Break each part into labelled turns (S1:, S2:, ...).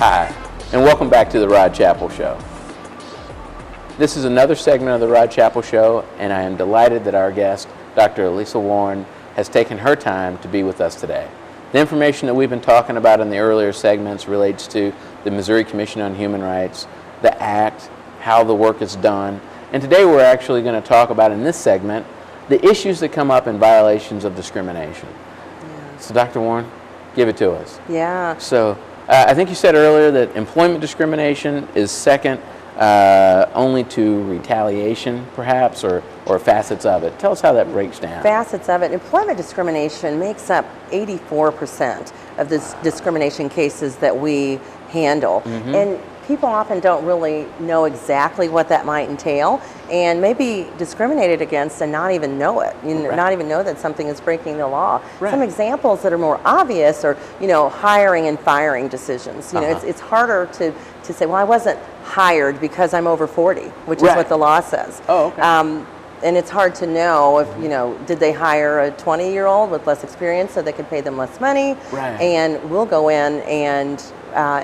S1: Hi, and welcome back to the Rod Chapel Show. This is another segment of the Rod Chapel Show, and I am delighted that our guest, Dr. Alisa Warren, has taken her time to be with us today. The information that we've been talking about in the earlier segments relates to the Missouri Commission on Human Rights, the Act, how the work is done, and today we're actually going to talk about, in this segment, the issues that come up in violations of discrimination. Yeah. So Dr. Warren, give it to us.
S2: Yeah.
S1: So I think you said earlier that employment discrimination is second only to retaliation, perhaps, or facets of it. Tell us how that breaks down.
S2: Facets of it. Employment discrimination makes up 84% of the discrimination cases that we handle. Mm-hmm. And people often don't really know exactly what that might entail and may be discriminated against and not even know it, not even know that something is breaking the law. Right. Some examples that are more obvious are, hiring and firing decisions. It's harder to say, well, I wasn't hired because I'm over 40, which is what the law says.
S1: Oh, okay.
S2: And it's hard to know if, did they hire a 20-year-old with less experience so they could pay them less money?
S1: Right.
S2: And we'll go in and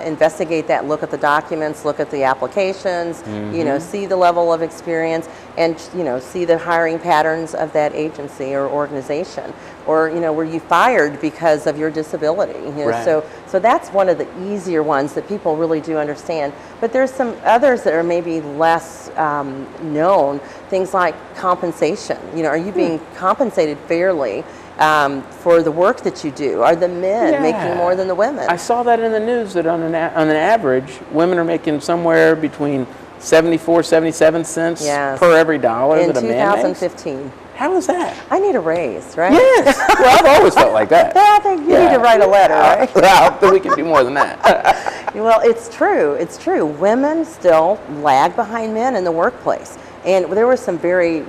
S2: investigate that, look at the documents, look at the applications,
S1: mm-hmm.
S2: See the level of experience, and see the hiring patterns of that agency or organization. Or were you fired because of your disability?
S1: Right.
S2: So that's one of the easier ones that people really do understand. But there's some others that are maybe less known. Things like compensation. Are you being compensated fairly for the work that you do? Are the men making more than the women?
S1: I saw that in the news that on an average, women are making somewhere between 74, 77 cents per every dollar that a man makes.
S2: In 2015.
S1: How is that?
S2: I need a raise, right?
S1: Yes. Well, I've always felt like that.
S2: I think you need to write a letter, right?
S1: I hope that we can do more than that.
S2: Well, it's true. It's true. Women still lag behind men in the workplace. And there were some very,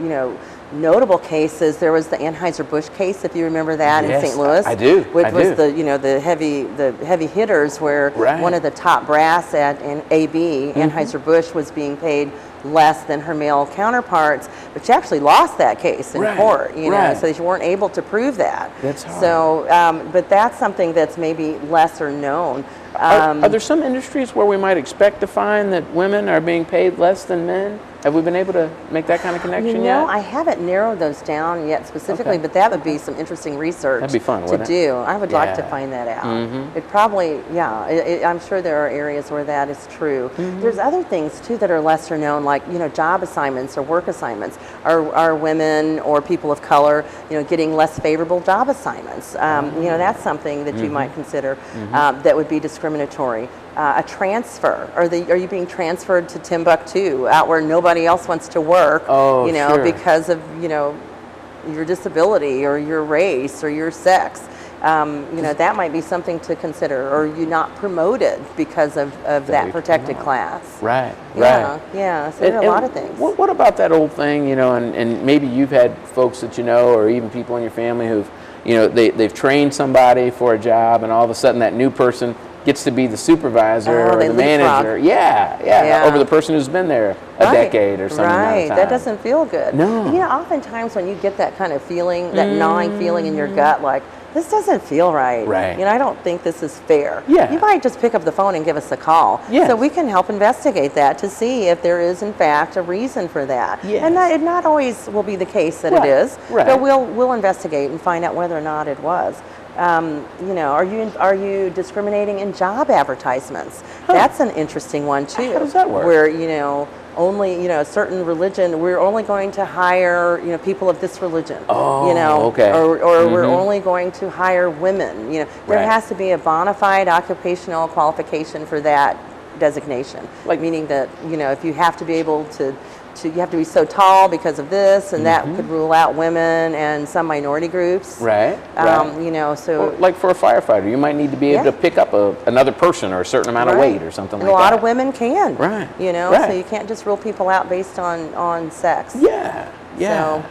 S2: notable cases. There was the Anheuser-Busch case, if you remember that, in St. Louis.
S1: I do.
S2: Which was the heavy hitters, where one of the top brass at AB, Anheuser-Busch, was being paid less than her male counterparts, but she actually lost that case in court, so she weren't able to prove that.
S1: That's hard.
S2: So, but that's something that's maybe lesser known.
S1: Are there some industries where we might expect to find that women are being paid less than men? Have we been able to make that kind of connection yet?
S2: I haven't narrowed those down yet specifically, but that would be some interesting research.
S1: That'd be fun,
S2: to do. I would like to find that out. It probably, I'm sure there are areas where that is true. There's other things too that are lesser known, like job assignments or work assignments. Are women or people of color, getting less favorable job assignments? That's something that you might consider that would be discriminatory. A transfer. Are you being transferred to Timbuktu, out where nobody else wants to work? Because of your disability or your race or your sex. That might be something to consider. Or you're not promoted because of that protected class.
S1: Right.
S2: Yeah. So there are a lot of things.
S1: What about that old thing? And maybe you've had folks that or even people in your family who've they've trained somebody for a job, and all of a sudden that new person gets to be the supervisor or the manager. Yeah, over the person who's been there a decade or something.
S2: Right, that doesn't feel good.
S1: No.
S2: Oftentimes when you get that kind of feeling, that gnawing feeling in your gut, like, this doesn't feel right.
S1: Right.
S2: I don't think this is fair.
S1: Yeah.
S2: You might just pick up the phone and give us a call.
S1: Yes.
S2: So we can help investigate that to see if there is, in fact, a reason for that.
S1: Yes.
S2: And that it not always will be the case that it is, but we'll investigate and find out whether or not it was. Are you discriminating in job advertisements? That's an interesting one too.
S1: How does that work?
S2: Where only a certain religion, we're only going to hire people of this religion.
S1: Okay.
S2: Or we're only going to hire women. There has to be a bona fide occupational qualification for that designation. Meaning that if you have to be able to you have to be so tall because of this, and that could rule out women and some minority groups.
S1: Right.
S2: So
S1: like for a firefighter, you might need to be able to pick up another person or a certain amount of weight or something like that.
S2: A lot of women can.
S1: Right.
S2: So you can't just rule people out based on sex.
S1: Yeah.
S2: So,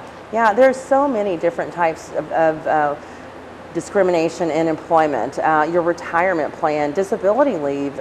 S2: there's so many different types of discrimination in employment. Your retirement plan, disability leave,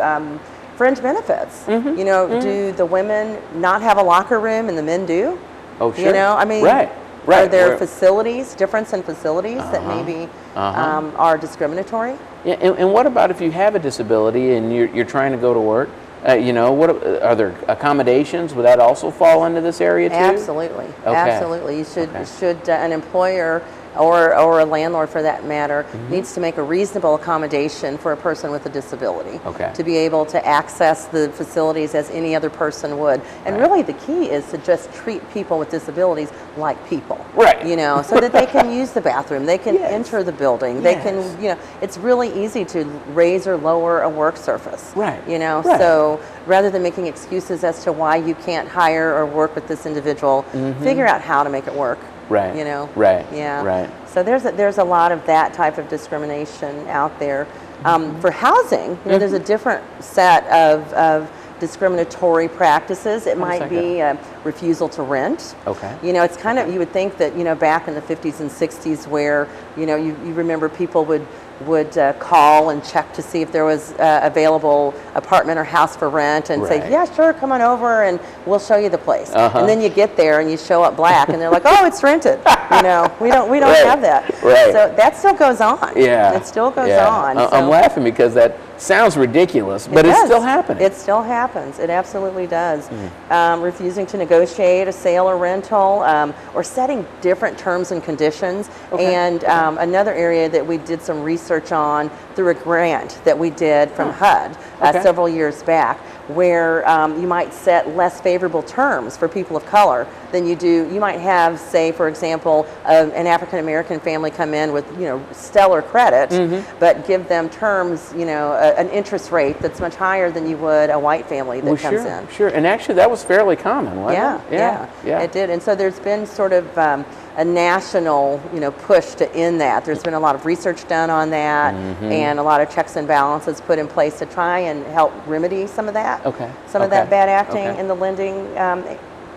S2: fringe benefits. Do the women not have a locker room and the men do?
S1: Oh, sure.
S2: Right.
S1: Right.
S2: Are there facilities, difference in facilities that maybe are discriminatory?
S1: Yeah, and what about if you have a disability and you're trying to go to work? You know, what are there accommodations? Would that also fall into this area too?
S2: Absolutely, absolutely. You should an employer or a landlord, for that matter, needs to make a reasonable accommodation for a person with a disability to be able to access the facilities as any other person would. And really, the key is to just treat people with disabilities like people, you know, so that they can use the bathroom, they can enter the building, they can, you know, it's really easy to raise or lower a work surface, you know, so rather than making excuses as to why you can't hire or work with this individual, figure out how to make it work. You know, So there's a lot of that type of discrimination out there. For housing, you know, there's a different set of discriminatory practices. It might be a refusal to rent. You know, it's kind of, you would think that, you know, back in the 50s and 60s, where, you know, you remember people would call and check to see if there was available apartment or house for rent, and say, yeah, sure, come on over and we'll show you the place. And then you get there and you show up black and they're like, oh, it's rented. You know, we don't have that. So that still goes on. It still goes on.
S1: I'm laughing because that sounds ridiculous, but it's still happening.
S2: It still happens. It absolutely does. Refusing to negotiate a sale or rental, or setting different terms and conditions. And another area that we did some research on through a grant that we did from HUD several years back, where you might set less favorable terms for people of color than you do. You might have, say, for example, an African American family come in with, you know, stellar credit, but give them terms, you know, an interest rate that's much higher than you would a white family that comes in.
S1: Sure, and actually that was fairly common, wasn't it?
S2: Yeah, it did. And so there's been sort of a national, you know, push to end that. There's been a lot of research done on that, and a lot of checks and balances put in place to try and help remedy some of that. Some of that bad acting in the lending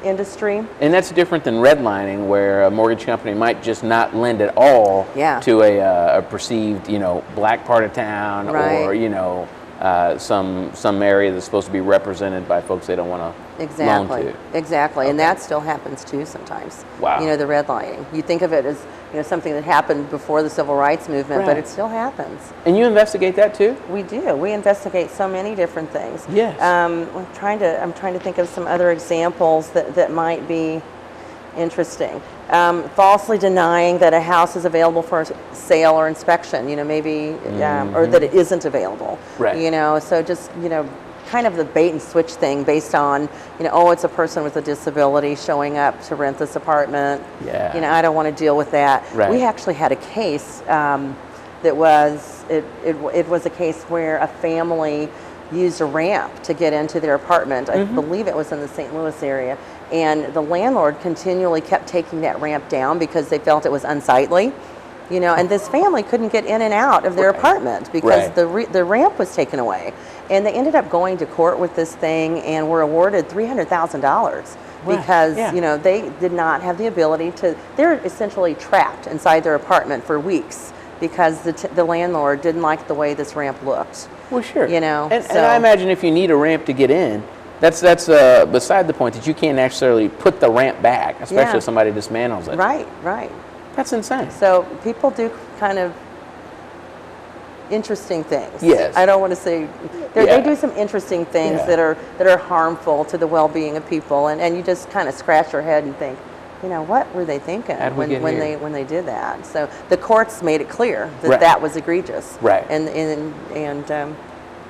S2: industry. And
S1: that's different than redlining, where a mortgage company might just not lend at all to a perceived, you know, black part of town, or, you know, some area that's supposed to be represented by folks they don't want to loan to.
S2: And that still happens too sometimes. You know, the redlining. You think of it as, you know, something that happened before the civil rights movement, but it still happens.
S1: And you investigate that too?
S2: We do. We investigate so many different things. I'm trying to think of some other examples that might be interesting. Falsely denying that a house is available for sale or inspection, you know, maybe, or that it isn't available. You know, so just, you know, kind of the bait and switch thing based on, you know, oh, it's a person with a disability showing up to rent this apartment. You know, I don't want to deal with that. We actually had a case that was, it was a case where a family used a ramp to get into their apartment. I believe it was in the St. Louis area. And the landlord continually kept taking that ramp down because they felt it was unsightly, you know, and this family couldn't get in and out of their apartment because the ramp was taken away. And they ended up going to court with this thing and were awarded $300,000 because, you know, they did not have the ability to, they're essentially trapped inside their apartment for weeks because the landlord didn't like the way this ramp looked. You know,
S1: and I imagine if you need a ramp to get in, that's beside the point, that you can't necessarily put the ramp back, especially if somebody dismantles it.
S2: Right.
S1: That's insane.
S2: So people do kind of interesting things.
S1: I
S2: don't want to say they do some interesting things that are harmful to the well-being of people, and you just kind of scratch your head and think, you know, what were they thinking when they did that? So the courts made it clear that that was egregious. And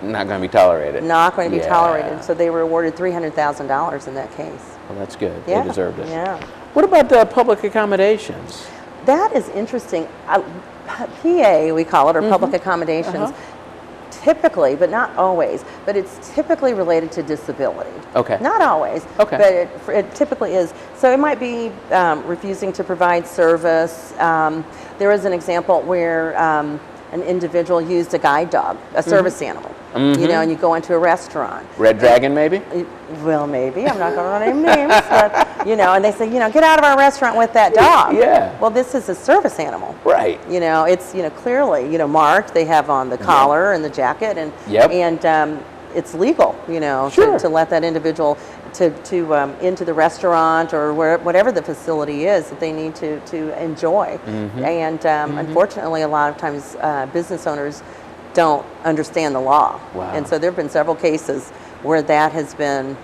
S1: not going to be tolerated.
S2: Not going to be tolerated. So they were awarded $300,000 in that case.
S1: Well, that's good. They deserved it. What about public accommodations?
S2: That is interesting. PA, we call it, or public accommodations, typically, but not always, but it's typically related to disability. Not always, but it typically is. So it might be refusing to provide service. There is an example where an individual used a guide dog, a service animal, you know, and you go into a restaurant.
S1: Red Dragon, maybe?
S2: Well, maybe. I'm not going to name names, but, you know, and they say, you know, get out of our restaurant with that dog. Well, this is a service animal. You know, it's, you know, clearly, you know, marked. They have on the collar and the jacket, and it's legal, you know,
S1: Sure.
S2: to let that individual to into the restaurant or whatever the facility is that they need to enjoy. And unfortunately, a lot of times business owners don't understand the law.
S1: Wow.
S2: And so there have been several cases where that has been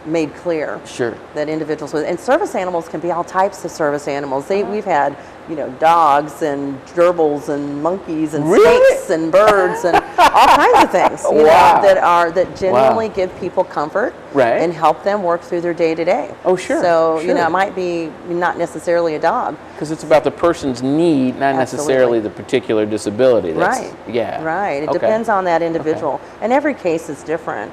S2: made clear.
S1: Sure.
S2: That individuals with, and service animals can be all types of service animals. We've had, you know, dogs and gerbils and monkeys and snakes and birds and all kinds of things, you know, that genuinely give people comfort and help them work through their day to day.
S1: Oh, sure.
S2: So, you know, it might be not necessarily a dog.
S1: Because it's about the person's need, not necessarily the particular disability. That's, Yeah.
S2: Right. It depends on that individual. And every case is different.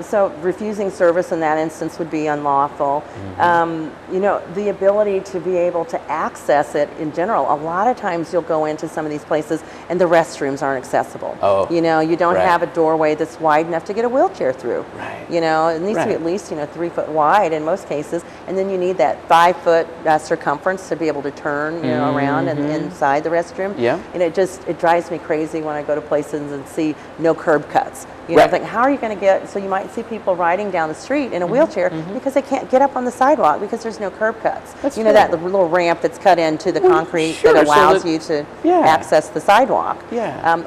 S2: So refusing service in that instance would be unlawful. You know, the ability to be able to access it in general. A lot of times you'll go into some of these places and the restrooms aren't accessible.
S1: Oh.
S2: You know, you don't have a doorway that's wide enough to get a wheelchair through.
S1: Right.
S2: You know, it needs to be at least, you know, 3 foot wide in most cases. And then you need that 5 foot circumference to be able to turn, you know, around and inside the restroom.
S1: Yeah.
S2: And it drives me crazy when I go to places and see no curb cuts. You know, think, how are you going to get, so you might see people riding down the street in a wheelchair because they can't get up on the sidewalk because there's no curb cuts.
S1: That's
S2: you know, that little ramp that's cut into the concrete that allows you to access the sidewalk.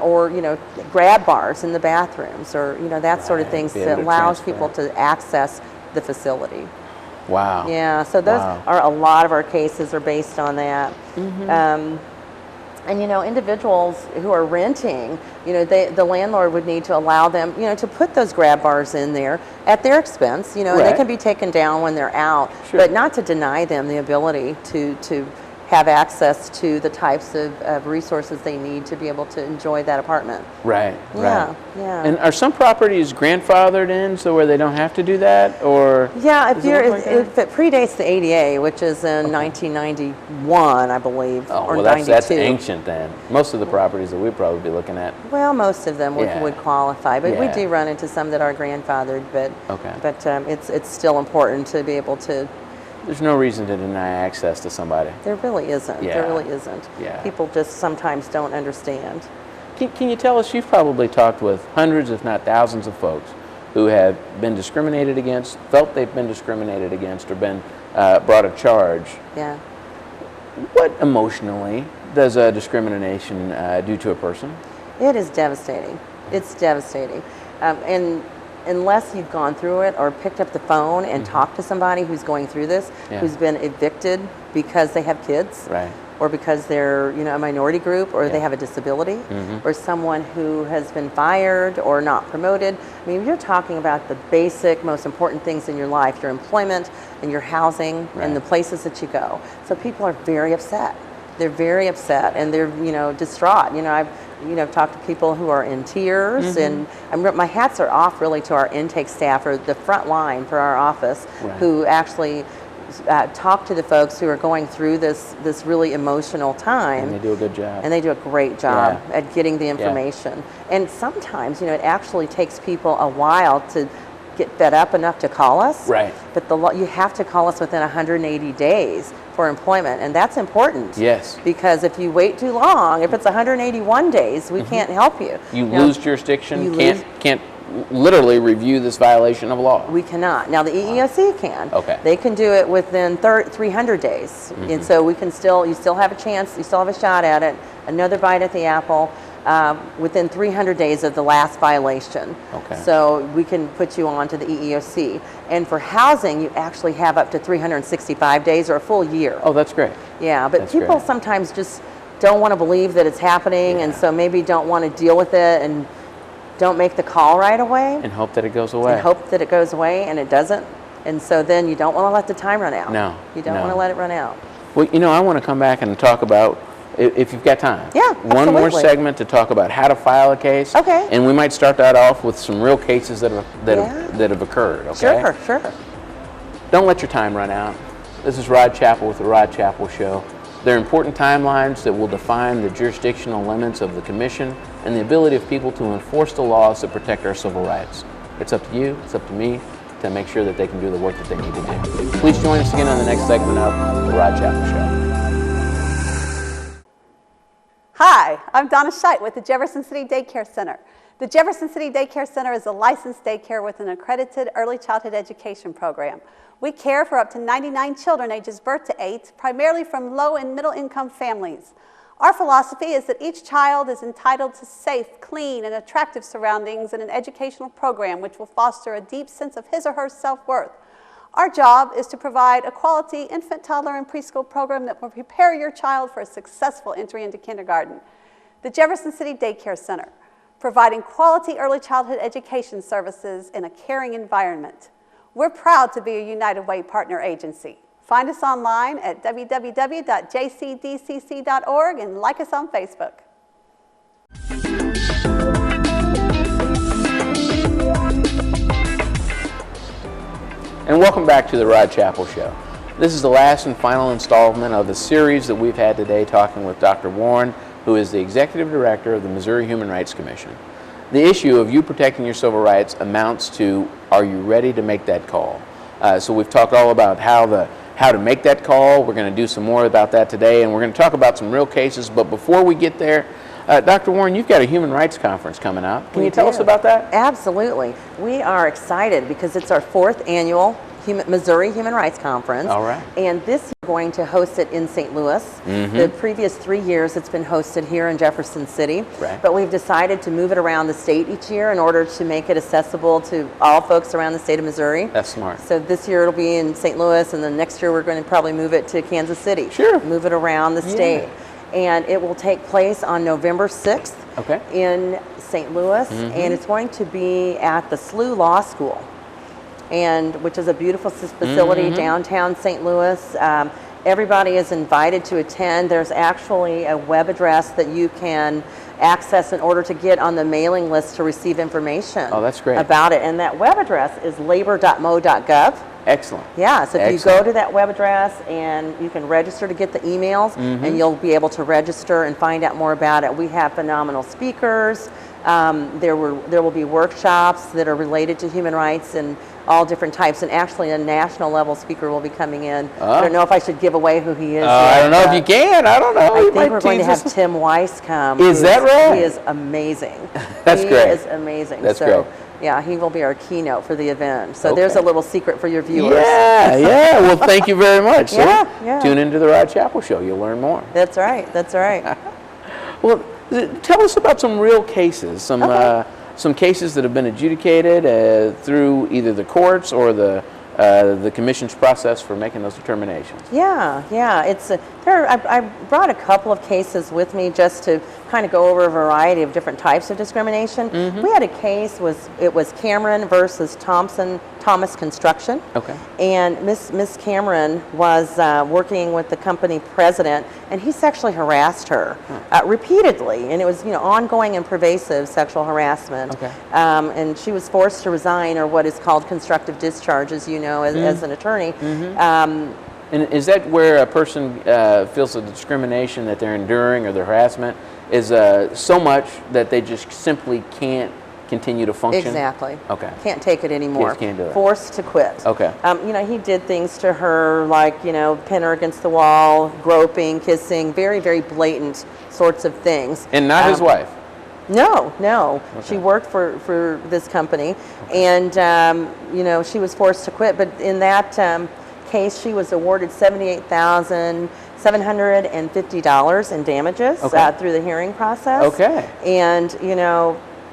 S2: Or, you know, grab bars in the bathrooms or, you know, that sort of things that allows people to access the facility.
S1: Wow.
S2: Yeah, so those are, a lot of our cases are based on that. And, you know, individuals who are renting, you know, the landlord would need to allow them, you know, to put those grab bars in there at their expense, you know, and they can be taken down when they're out, but not to deny them the ability to have access to the types of resources they need to be able to enjoy that apartment.
S1: Right.
S2: Yeah.
S1: And are some properties grandfathered in so where they don't have to do that, or?
S2: Yeah, if it predates the ADA, which is in 1991, I believe, or
S1: well,
S2: 92.
S1: That's ancient then. Most of the properties that we'd probably be looking at.
S2: Well, most of them would qualify, but we do run into some that are grandfathered. But it's still important to be able to.
S1: There's no reason to deny access to somebody.
S2: There really isn't. There really isn't. People just sometimes don't understand.
S1: Can you tell us, you've probably talked with hundreds, if not thousands of folks who have been discriminated against, felt they've been discriminated against, or been brought a charge.
S2: Yeah.
S1: What emotionally does discrimination do to a person?
S2: It is devastating. It's devastating. And unless you've gone through it or picked up the phone and talked to somebody who's going through this, who's been evicted because they have kids, or because they're, you know, a minority group, or they have a disability, or someone who has been fired or not promoted. I mean, you're talking about the basic, most important things in your life, your employment and your housing and the places that you go. So people are very upset. They're very upset and they're, you know, distraught. You know, I've talked to people who are in tears, and my hats are off really to our intake staff, or the front line for our office, who actually talk to the folks who are going through this really emotional time.
S1: And they do a good job.
S2: And they do a great job at getting the information. And sometimes, you know, it actually takes people a while to get fed up enough to call us. But you have to call us within 180 days for employment, and that's important.
S1: Yes.
S2: Because if you wait too long, if it's 181 days, we can't help you.
S1: You lose jurisdiction, can't literally review this violation of law.
S2: We cannot. Now the EEOC can.
S1: Okay.
S2: They can do it within 300 days. And so you still have a chance, you still have a shot at it, another bite at the apple. Within 300 days of the last violation. So we can put you on to the EEOC. And for housing, you actually have up to 365 days or a full year.
S1: Oh, that's great.
S2: Yeah, but people sometimes just don't want to believe that it's happening, and so maybe don't want to deal with it and don't make the call right away.
S1: And hope that it goes away.
S2: And hope that it goes away, and it doesn't. And so then you don't want to let the time run out.
S1: No.
S2: You don't want to let it run out.
S1: Well, you know, I want to come back and talk about, if you've got time.
S2: Yeah,
S1: one more segment to talk about how to file a case.
S2: Okay.
S1: And we might start that off with some real cases that have occurred. Okay.
S2: Sure.
S1: Don't let your time run out. This is Rod Chapel with the Rod Chapel Show. There are important timelines that will define the jurisdictional limits of the Commission and the ability of people to enforce the laws that protect our civil rights. It's up to you, it's up to me, to make sure that they can do the work that they need to do. Please join us again on the next segment of the Rod Chapel Show.
S2: Hi,
S3: Hi, I'm Donna Scheidt with the Jefferson City Daycare Center. The Jefferson City Daycare Center is a licensed daycare with an accredited early childhood education program. We care for up to 99 children ages birth to 8, primarily from low and middle income families. Our philosophy is that each child is entitled to safe, clean, and attractive surroundings and an educational program which will foster a deep sense of his or her self-worth. Our job is to provide a quality infant, toddler, and preschool program that will prepare your child for a successful entry into kindergarten. The Jefferson City Daycare Center, providing quality early childhood education services in a caring environment. We're proud to be a United Way partner agency. Find us online at www.jcdcc.org and like us on Facebook.
S1: And welcome back to the Rod Chapel Show. This is the last and final installment of the series that we've had today talking with Dr. Warren, who is the Executive Director of the Missouri Human Rights Commission. The issue of you protecting your civil rights amounts to, are you ready to make that call? So we've talked all about how to make that call. We're going to do some more about that today, and we're going to talk about some real cases. But before we get there, Dr. Warren, you've got a human rights conference coming up. Can you tell us about that?
S2: Absolutely. We are excited because it's our 4th annual Missouri Human Rights Conference.
S1: All right.
S2: And this year we're going to host it in St. Louis. The previous 3 years it's been hosted here in Jefferson City.
S1: Right.
S2: But we've decided to move it around the state each year in order to make it accessible to all folks around the state of Missouri.
S1: That's smart.
S2: So this year it'll be in St. Louis, and then next year we're going to probably move it to Kansas City.
S1: Sure.
S2: Move it around the state. And it will take place on November 6th in St. Louis, and it's going to be at the SLU Law School, which is a beautiful facility downtown St. Louis. Everybody is invited to attend. There's actually a web address that you can access in order to get on the mailing list to receive information about it. And that web address is labor.mo.gov.
S1: Excellent.
S2: Yeah, so if you go to that web address and you can register to get the emails, and you'll be able to register and find out more about it. We have phenomenal speakers. There will be workshops that are related to human rights and all different types, and actually a national level speaker will be coming in. I don't know if I should give away who he is yet,
S1: I don't know if you can. I don't know.
S2: I think we're going to have Tim Weiss come.
S1: Is that right?
S2: He is amazing.
S1: That's great.
S2: He is amazing.
S1: That's great.
S2: Yeah, he will be our keynote for the event. So there's a little secret for your viewers.
S1: Yeah. Well, thank you very much.
S2: Yeah.
S1: Tune into the Rod Chapel Show. You'll learn more.
S2: That's right. That's right.
S1: Well, tell us about some real cases, some cases that have been adjudicated through either the courts or the commission's process for making those determinations.
S2: Yeah. I brought a couple of cases with me just to kind of go over a variety of different types of discrimination. We had a case, it was Cameron versus Thomas Construction. And Miss Cameron was working with the company president, and he sexually harassed her repeatedly, and it was ongoing and pervasive sexual harassment. And she was forced to resign, or what is called constructive discharge, as you know, as an attorney.
S1: And is that where a person feels the discrimination that they're enduring or the harassment is so much that they just simply can't continue to function?
S2: Exactly. Can't take it anymore.
S1: Can't do it.
S2: Forced to quit. He did things to her like, pin her against the wall, groping, kissing, very, very blatant sorts of things.
S1: And not his wife?
S2: No. She worked for this company, and, she was forced to quit. But in that case, she was awarded $78,750 in damages through the hearing process. And,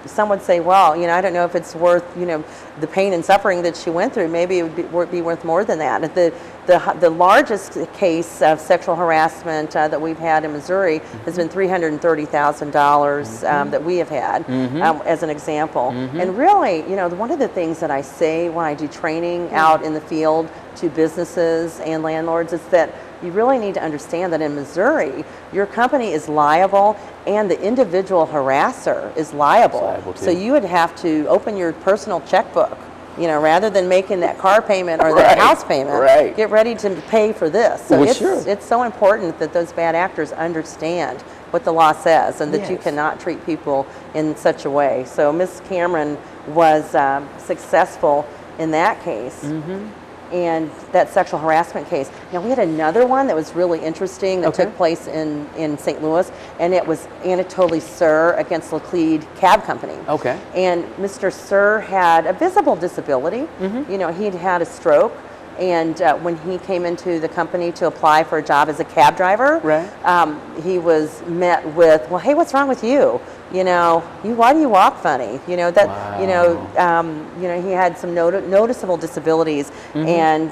S2: some would say, well, I don't know if it's worth, the pain and suffering that she went through. Maybe it would be worth more than that. The largest case of sexual harassment that we've had in Missouri has been $330,000 that we have had as an example. And really, one of the things that I say when I do training out in the field to businesses and landlords is that you really need to understand that in Missouri, your company is liable and the individual harasser is liable. So you would have to open your personal checkbook, rather than making that car payment or that house payment, get ready to pay for this. So it's so important that those bad actors understand what the law says and that you cannot treat people in such a way. So Miss Cameron was successful in that case. and that sexual harassment case. Now, we had another one that was really interesting that took place in St. Louis, and it was Anatoly Sir against Laclede Cab Company.
S1: Okay.
S2: And Mr. Sir had a visible disability. You know, he'd had a stroke. And when he came into the company to apply for a job as a cab driver, he was met with, well, hey, what's wrong with you? You know, why do you walk funny? You know, that, you know, he had some noticeable disabilities. And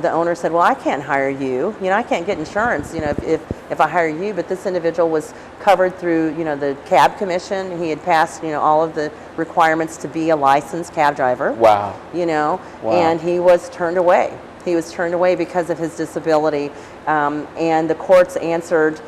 S2: the owner said, well, I can't hire you. You know, I can't get insurance, you know, if I hire you. But this individual was covered through, you know, the cab commission. He had passed, you know, all of the requirements to be a licensed cab driver.
S1: Wow.
S2: You know,
S1: Wow.
S2: and he was turned away. He was turned away because of his disability. And the courts answered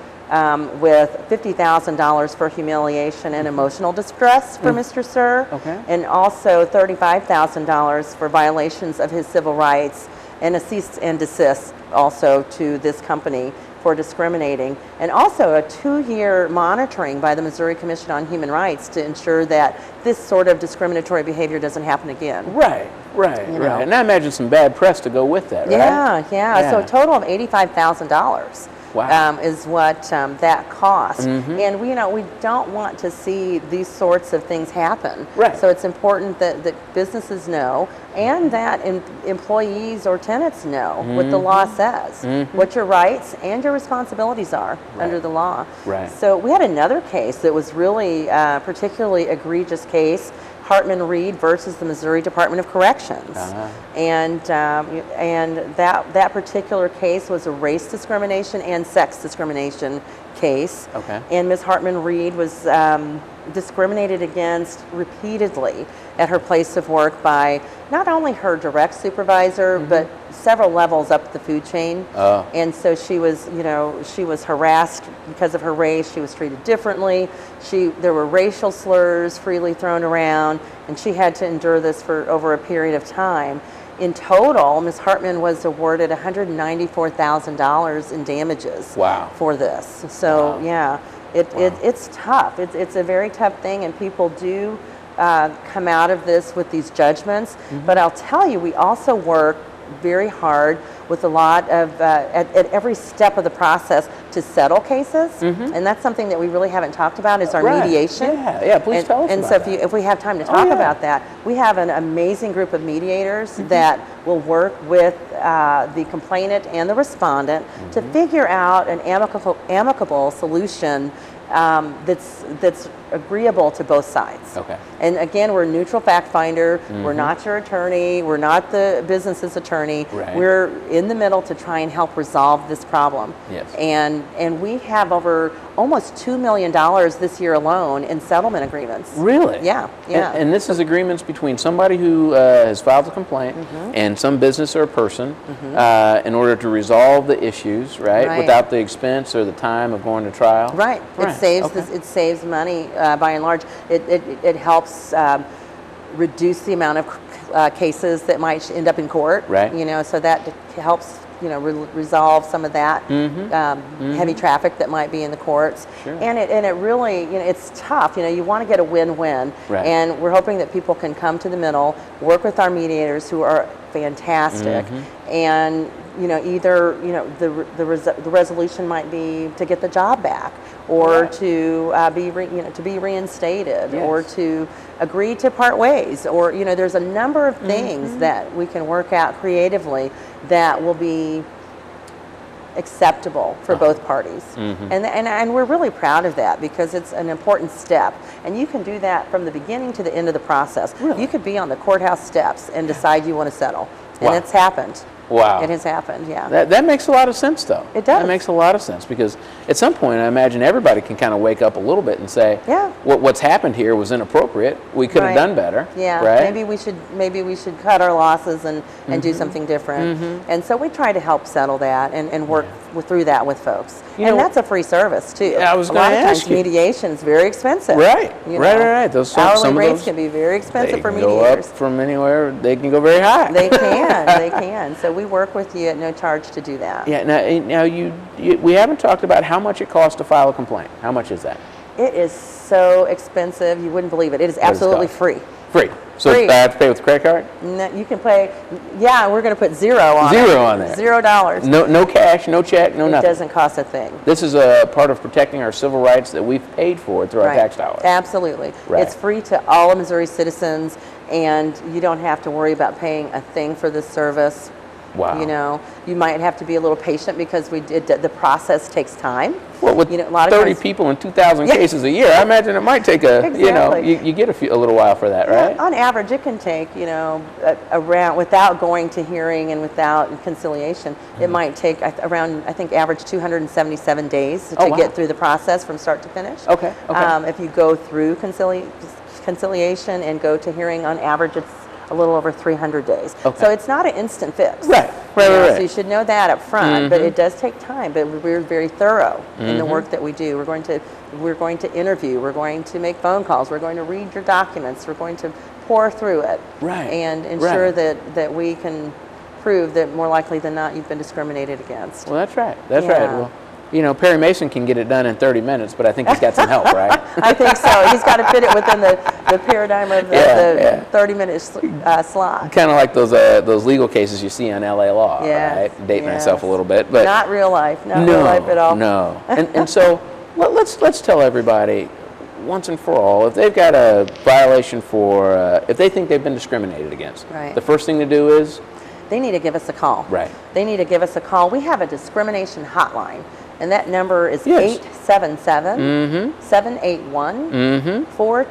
S2: with $50,000 for humiliation and emotional distress for Mr. Sir, and also $35,000 for violations of his civil rights, and a cease and desist also to this company for discriminating, and also a 2-year monitoring by the Missouri Commission on Human Rights to ensure that this sort of discriminatory behavior doesn't happen again.
S1: Right. And I imagine some bad press to go with that, right?
S2: Yeah. So a total of $85,000.
S1: Wow.
S2: Is what that costs. And we don't want to see these sorts of things happen.
S1: Right.
S2: So it's important that businesses know, and that employees or tenants know what the law says, what your rights and your responsibilities are under the law.
S1: Right.
S2: So we had another case that was really particularly egregious case, Hartman Reed versus the Missouri Department of Corrections. And that particular case was a race discrimination and sex discrimination case. And Ms. Hartman Reed was discriminated against repeatedly at her place of work by not only her direct supervisor, but several levels up the food chain. And so she was, you know, she was harassed because of her race. She was treated differently. There were racial slurs freely thrown around, and she had to endure this for over a period of time. In total, Ms. Hartman was awarded $194,000 in damages for this. So yeah, it's tough. It's a very tough thing, and people do come out of this with these judgments. But I'll tell you, we also work very hard with a lot of, at every step of the process, to settle cases. And that's something that we really haven't talked about, is our mediation.
S1: Yeah, please tell us about
S2: that. If we have time to talk about that, we have an amazing group of mediators that will work with the complainant and the respondent to figure out an amicable solution that's agreeable to both sides. And again, we're a neutral fact finder. We're not your attorney. We're not the business's attorney. We're in the middle to try and help resolve this problem. And we have over almost $2 million this year alone in settlement agreements.
S1: Really?
S2: Yeah.
S1: And this is agreements between somebody who has filed a complaint and some business or person in order to resolve the issues, without the expense or the time of going to trial.
S2: It saves money by and large. It helps reduce the amount of cases that might end up in court. You know, so that helps, you know, resolve some of that heavy traffic that might be in the courts. And it really, you know, it's tough. You know, you want to get a win-win, and we're hoping that people can come to the middle, work with our mediators who are fantastic, and you know, either, you know, the resolution might be to get the job back, or to be reinstated, or to agree to part ways, or, you know, there's a number of things that we can work out creatively that will be acceptable for both parties. And we're really proud of that, because it's an important step, and you can do that from the beginning to the end of the process. You could be on the courthouse steps and decide you want to settle, and it's happened. It has happened,
S1: That makes a lot of sense, though.
S2: It does.
S1: That makes a lot of sense, because at some point, I imagine everybody can kind of wake up a little bit and say, what's happened here was inappropriate. We could have done better. Maybe we should cut our losses and do something different. And so we try to help settle that and work through that with folks. And that's a free service, too. I was going to ask you.
S2: A lot of times mediation is very expensive.
S1: Right.
S2: Those hourly rates can be very expensive for mediators.
S1: They can go up from anywhere. They can go very high.
S2: They can. So we work with you at no charge to do that.
S1: Now we haven't talked about how much it costs to file a complaint. How much is that?
S2: It is so expensive, you wouldn't believe it. It is absolutely free.
S1: Free. So
S2: Free.
S1: I have to pay with a credit card?
S2: No, you can pay, yeah, we're going to put $0 on it.
S1: Zero on there.
S2: $0.
S1: No cash, no check, no
S2: It
S1: nothing.
S2: doesn't cost a thing.
S1: This is a part of protecting our civil rights that we've paid for through our
S2: Right.
S1: tax dollars.
S2: Absolutely.
S1: Right.
S2: It's free to all of Missouri citizens, and you don't have to worry about paying a thing for this service.
S1: Wow.
S2: You know, you might have to be a little patient because the process takes time.
S1: Well, with
S2: a lot of
S1: 30
S2: times,
S1: people and 2,000
S2: Yeah.
S1: cases a year, I imagine it might take
S2: Exactly.
S1: you get a little while for that,
S2: yeah,
S1: right?
S2: on average, it can take, around, without going to hearing and without conciliation, it might take around, I think, average 277 days to
S1: wow.
S2: get through the process from start to finish.
S1: Okay.
S2: If you go through conciliation and go to hearing, on average, it's a little over 300 days.
S1: Okay.
S2: So it's not an instant fix.
S1: Right.
S2: So you should know that up front, but it does take time, but we're very thorough in the work that we do. We're going to interview, we're going to make phone calls, we're going to read your documents, we're going to pour through it.
S1: Right.
S2: And ensure
S1: Right.
S2: that we can prove that more likely than not you've been discriminated against.
S1: Well, that's right. That's
S2: Yeah.
S1: right. Well, Perry Mason can get it done in 30 minutes, but I think he's got some help, right?
S2: I think so. He's got to fit it within the paradigm of the 30-minute slot.
S1: Kind of like those legal cases you see on LA Law,
S2: Yes,
S1: right? Dating
S2: yes.
S1: myself a little bit, but
S2: Not real life. Not real life at all.
S1: No. And so let's tell everybody once and for all, if they've got a violation for, if they think they've been discriminated against,
S2: Right.
S1: the first thing to do is
S2: They need to give us a call.
S1: Right.
S2: They need to give us a call. We have a discrimination hotline, and that number is
S1: Yes.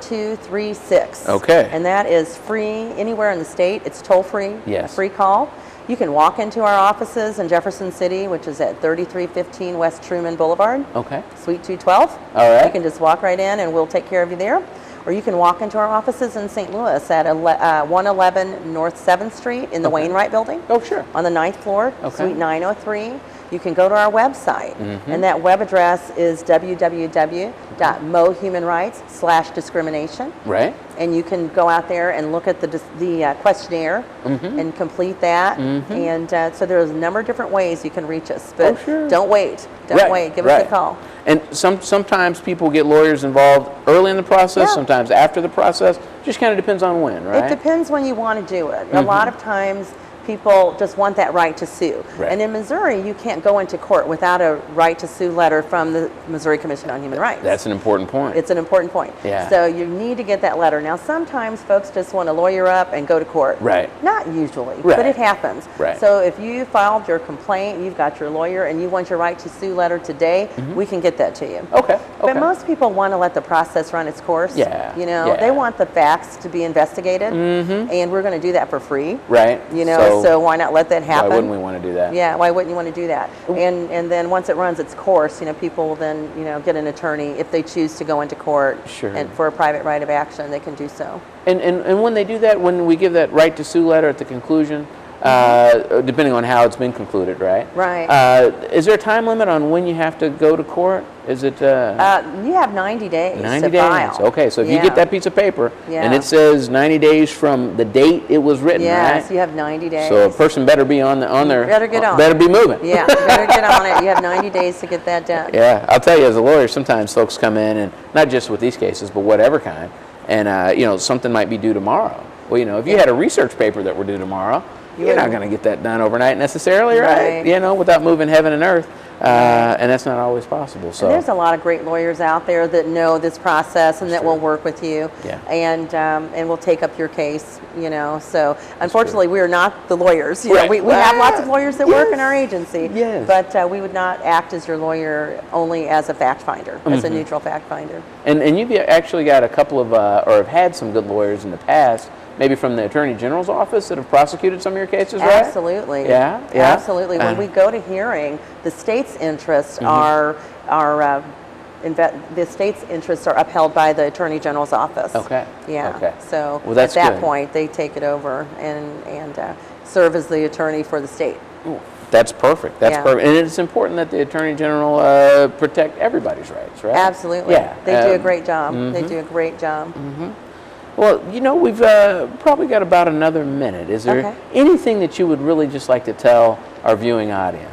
S2: 877-781-4236.
S1: Okay.
S2: And that is free anywhere in the state. It's toll free.
S1: Yes.
S2: Free call. You can walk into our offices in Jefferson City, which is at 3315 West Truman Boulevard,
S1: okay.
S2: Suite 212.
S1: All right.
S2: You can just walk right in and we'll take care of you there. Or you can walk into our offices in St. Louis at 111 North 7th Street in the Wainwright Building.
S1: Oh, sure.
S2: On the 9th floor,
S1: Okay.
S2: Suite 903. You can go to our website, and that web address is www.mohumanrights/discrimination.
S1: Right.
S2: And you can go out there and look at the questionnaire and complete that. And so there's a number of different ways you can reach us. But
S1: sure.
S2: don't wait. Don't
S1: Right,
S2: wait. Give
S1: right.
S2: us a call.
S1: And sometimes people get lawyers involved early in the process,
S2: Yeah.
S1: sometimes after the process. Just kind of depends on when, right?
S2: It depends when you want to do it. A lot of times people just want that right to sue.
S1: Right.
S2: And in Missouri, you can't go into court without a right to sue letter from the Missouri Commission on Human Rights.
S1: That's an important point.
S2: It's an important point.
S1: Yeah.
S2: So you need to get that letter. Now, sometimes folks just want to lawyer up and go to court.
S1: Right.
S2: Not usually,
S1: Right.
S2: but it happens.
S1: Right.
S2: So if you filed your complaint, you've got your lawyer, and you want your right to sue letter today, we can get that to you.
S1: Okay.
S2: But most people want to let the process run its course.
S1: Yeah,
S2: You know,
S1: yeah.
S2: they want the facts to be investigated, and we're going to do that for free.
S1: Right.
S2: You know, so why not let that happen?
S1: Why wouldn't we want to do that?
S2: Yeah, why wouldn't you want to do that? And then once it runs its course, people will then, get an attorney if they choose to go into court.
S1: Sure.
S2: And for a private right of action, they can do so.
S1: And when they do that, when we give that right to sue letter at the conclusion, depending on how it's been concluded, right?
S2: Right.
S1: Is there a time limit on when you have to go to court? Is it
S2: You have 90 days
S1: 90
S2: to
S1: days?
S2: file.
S1: Okay, so if you
S2: Yeah.
S1: get that piece of paper and
S2: Yeah.
S1: it says 90 days from the date it was written,
S2: Yes,
S1: right?
S2: you have 90 days.
S1: So a person better be on their
S2: Better get on
S1: better
S2: it.
S1: be moving.
S2: Yeah, you better get on it. You have 90 days to get that done.
S1: Yeah, I'll tell you, as a lawyer, sometimes folks come in, and not just with these cases, but whatever kind, and something might be due tomorrow. Well, if you had a research paper that were due tomorrow, you're not going to get that done overnight necessarily, right?
S2: Right.
S1: Without moving heaven and earth, and that's not always possible. So
S2: And there's a lot of great lawyers out there that know this process and that will work with you,
S1: Yeah.
S2: and will take up your case. So unfortunately, we are not the lawyers.
S1: Right.
S2: We have lots of lawyers that work in our
S1: Yes.
S2: agency,
S1: Yes.
S2: but we would not act as your lawyer, only as a fact finder, as a neutral fact finder.
S1: And you've actually got a couple of, or have had some good lawyers in the past, maybe from the Attorney General's office that have prosecuted some of your cases, right?
S2: Absolutely.
S1: Yeah, yeah.
S2: Absolutely. When we go to hearing, the state's interests the state's interests are upheld by the Attorney General's office.
S1: Okay.
S2: Yeah.
S1: Okay.
S2: So
S1: Well, that's
S2: at that
S1: good.
S2: point, they take it over and serve as the attorney for the state.
S1: That's perfect. That's
S2: Yeah.
S1: perfect. And it's important that the Attorney General protect everybody's rights, right?
S2: Absolutely.
S1: Yeah.
S2: They do a great job. They do a great job.
S1: Well, we've probably got about another minute. Is there
S2: Okay.
S1: anything that you would really just like to tell our viewing audience?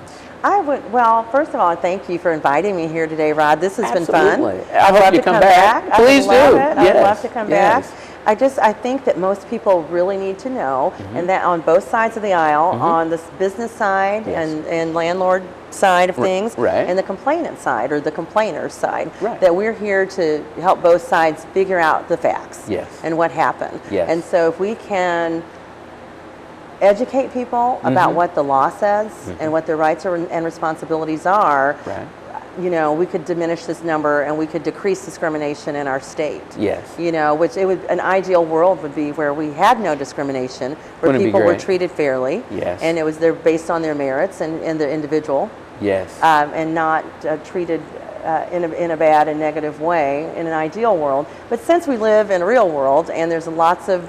S2: Well, first of all, thank you for inviting me here today, Rod. This has been fun.
S1: Absolutely. I
S2: I'd
S1: hope
S2: love
S1: you
S2: to
S1: come back. Please
S2: I would love
S1: do.
S2: it. I would love to come
S1: Yes.
S2: back. I think that most people really need to know, and that on both sides of the aisle, on the business side and landlord side of things, and the complainant side or the complainer's side, that we're here to help both sides figure out the facts and what happened. And so if we can educate people about what the law says and what their rights and responsibilities are, you know, we could diminish this number and we could decrease discrimination in our state. You know, which an ideal world would be where we had no discrimination, where people were treated fairly, and it was based on their merits and the individual, and not treated in a bad and negative way in an ideal world. But since we live in a real world and there's lots of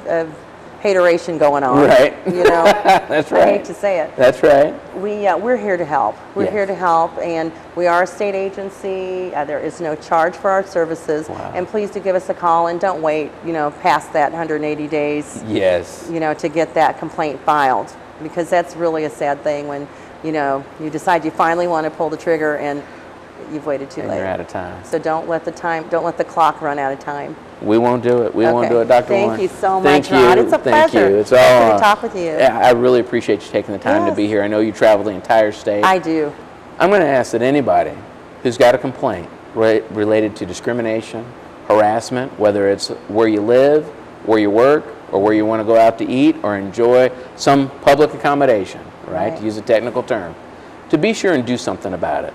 S2: hateration going on, you know,
S1: that's right.
S2: I hate to say it.
S1: That's right.
S2: We're here to help. We're here to help, and we are a state agency. There is no charge for our services, and please do give us a call and don't wait, you know, past that 180 days, you know, to get that complaint filed, because that's really a sad thing when, you know, you decide you finally want to pull the trigger and you've waited too late.
S1: You're out of time.
S2: So don't let the clock run out of time.
S1: We won't do it. We won't do it, Dr. Warren.
S2: Thank you so much, Rod. It's a pleasure.
S1: Thank you. It's all
S2: to talk with you.
S1: Yeah, I really appreciate you taking the time to be here. I know you travel the entire state.
S2: I do.
S1: I'm going to ask that anybody who's got a complaint related to discrimination, harassment, whether it's where you live, where you work, or where you want to go out to eat or enjoy some public accommodation, to use a technical term, to be sure and do something about it.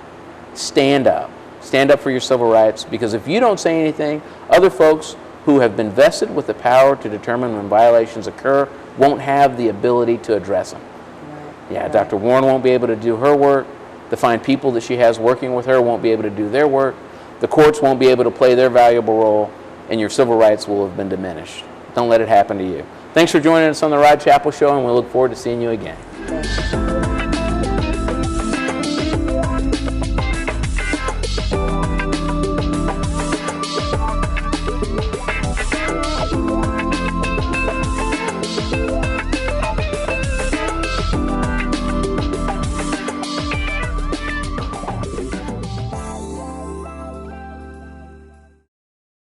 S1: Stand up. Stand up for your civil rights, because if you don't say anything, other folks who have been vested with the power to determine when violations occur won't have the ability to address them. Dr. Warren won't be able to do her work. The fine people that she has working with her won't be able to do their work. The courts won't be able to play their valuable role, and your civil rights will have been diminished. Don't let it happen to you. Thanks for joining us on the Rod Chapel Show, and we look forward to seeing you again.